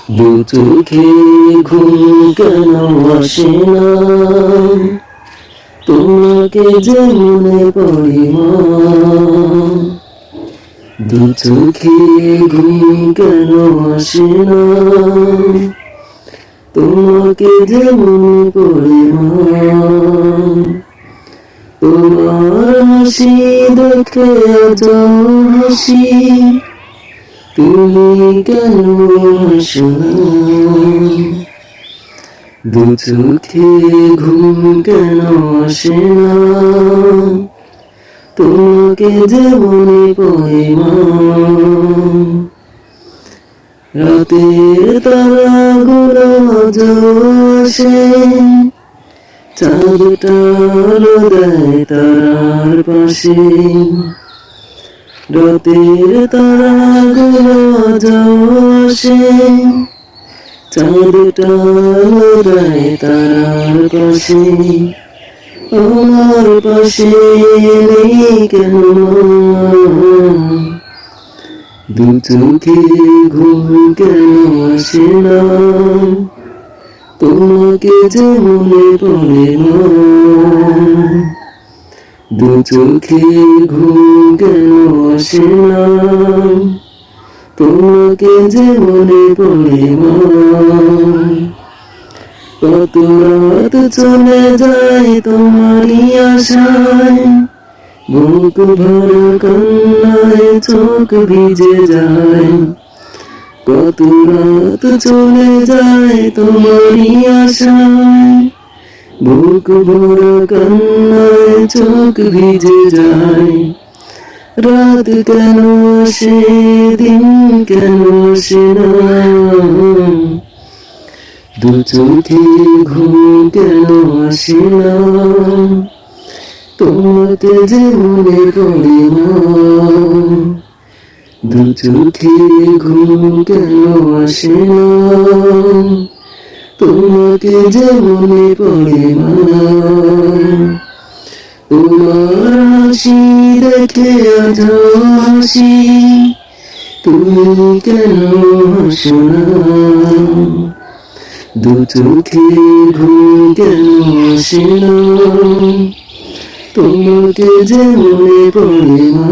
দু চোখে ঘুম কেন আসে না, তোমাকে যে মনে পড়ে মা। দু চোখে ঘুম কেন আসে না, তোমাকে যে মনে পড়ে মা। তোমার হাসি দেখে আজ হাসি, তুমি কেন আসো না। দু চোখে ঘুম কেন আসে না, তোমাকে যে মনে পড়ে মা। রাতের তারাগুলো আজ আসে, চাঁদটা আলো দেয় তারার পাশে। রাতের তারাগুলো আজ আসে, চাঁদটা আলো দেয় তারার পাশে। আমার পাশে নেই কেন দু চোখে ঘুম কেন আসে না, তোমাকে যে মনে পড়ে না। দু চোখে ঘুম কেন আসে না, তোমাকে যে মনে পড়ে না। কত রাত চলে যায় তোমারই আশায়, বুক ভরা কান্নায় চোখ ভিজে যায়। কত রাত চলে যায় তোমারই আশায়, বুক ভরা কান্নায় চোখ ভিজে যায়। রাত কেন আসে দিন কেন আসে না, দু চোখে ঘুম কেন আসে না, তোমাকে যে মনে পড়ে না। দু চোখে ঘুম কেন আসে না, তোমাকে যে মনে পড়ে না। তোমার হাসি দেখে আজ হাসি, তুমি কেন হাসো না। দু চোখে ঘুম কেন আসে না, তোমাকে যে মনে পড়ে না।